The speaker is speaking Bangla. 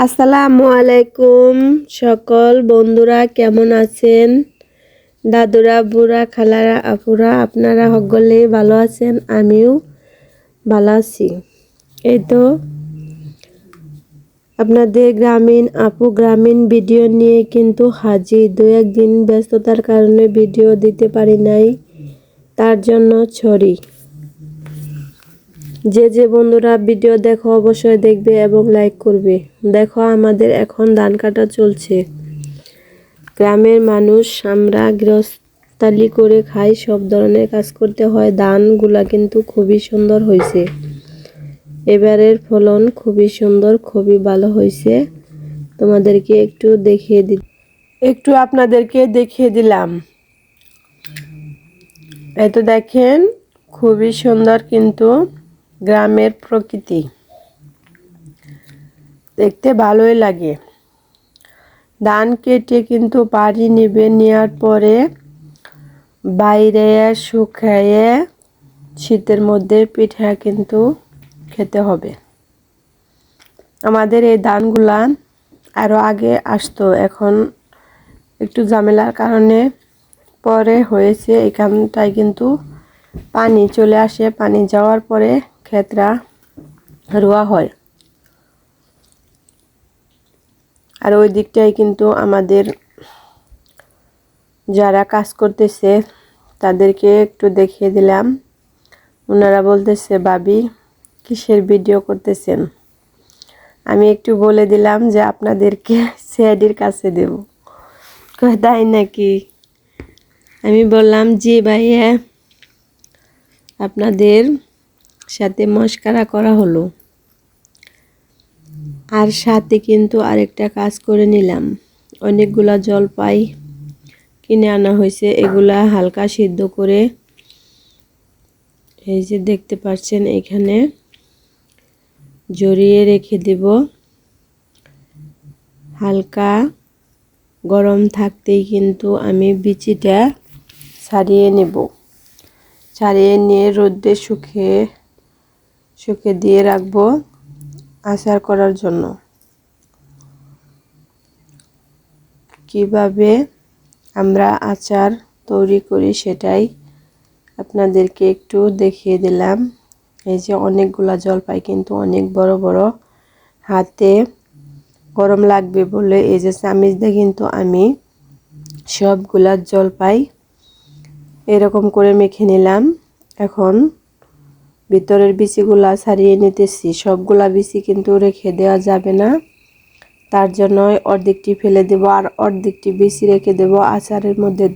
আসসালামু আলাইকুম সকল বন্ধুরা, কেমন আছেন? দাদুরা, বুড়া, খালারা, আপুরা, আপনারা সকলে ভালো আছেন? আমিও ভালো আছি। এই তো আপনাদের গ্রামীণ ভিডিও নিয়ে কিন্তু হাজির। দু একদিন ব্যস্ততার কারণে ভিডিও দিতে পারি নাই, তার জন্য সরি। যে বন্ধুরা ভিডিও দেখো অবশ্যই দেখবে এবং লাইক করবে। দেখো, আমাদের এখন ধান কাটা চলছে। গ্রামের মানুষ আমরা গৃহস্থালি করে খাই, সব ধরনের কাজ করতে হয়। ধানগুলা কিন্তু খুবই সুন্দর হয়েছে, এবারের ফলন খুবই সুন্দর, খুবই ভালো হয়েছে। তোমাদেরকে একটু আপনাদেরকে দেখিয়ে দিলাম। এই তো দেখেন, খুবই সুন্দর কিন্তু গ্রামের প্রকৃতি, দেখতে ভালোই লাগে। ধান কেটে কিন্তু বাড়ি নেওয়ার পরে বাইরে শুকিয়ে শীতের মধ্যে পিঠা কিন্তু খেতে হবে। আমাদের এই ধানগুলা আরও আগে আসতো, এখন একটু ঝামেলার কারণে পরে হয়েছে। এখানটায় কিন্তু পানি চলে আসে, পানি যাওয়ার পরে ক্ষেতরা রোয়া হয়। আর ওই দিকটায় কিন্তু আমাদের যারা কাজ করতেছে তাদেরকে একটু দেখিয়ে দিলাম। ওনারা বলতেছে, ভাবি কিসের ভিডিও করতেছেন? আমি একটু বলে দিলাম যে আপনাদেরকে সিআইডির কাছে দেব। তাই নাকি? আমি বললাম, জি ভাইয়া, আপনাদের সাথে মশকরা করা হলো। আর সাথে কিন্তু আরেকটা কাজ করে নিলাম। অনেকগুলা জলপাই কিনে আনা হয়েছে, এগুলা হালকা সিদ্ধ করে, এই যে দেখতে পাচ্ছেন, এখানে জড়িয়ে রেখে দেব। হালকা গরম থাকতেই কিন্তু আমি বিচিটা ছাড়িয়ে নেব। ছাড়িয়ে নিয়ে রোদে শুকিয়ে দিয়ে রাখবো আচার করার জন্য। কিভাবে আমরা আচার তৈরি করি সেটাই আপনাদেরকে একটু দেখিয়ে দিলাম। এই যে অনেকগুলা জলপাই, কিন্তু অনেক বড় বড়, হাতে গরম লাগবে বলে এই যে চামিচ দিয়ে কিন্তু আমি সবগুলা জলপাই এরকম করে মেখে নিলাম। এখন ভিতরের বিচিগুলা ছাড়িয়ে নিতেছি। সবগুলা বিচি কিন্তু রেখে দেওয়া যাবে না, তার জন্য অর্ধেকটি ফেলে দেব আর অর্ধেকটি বিচি রেখে দেব আচারের মধ্যে।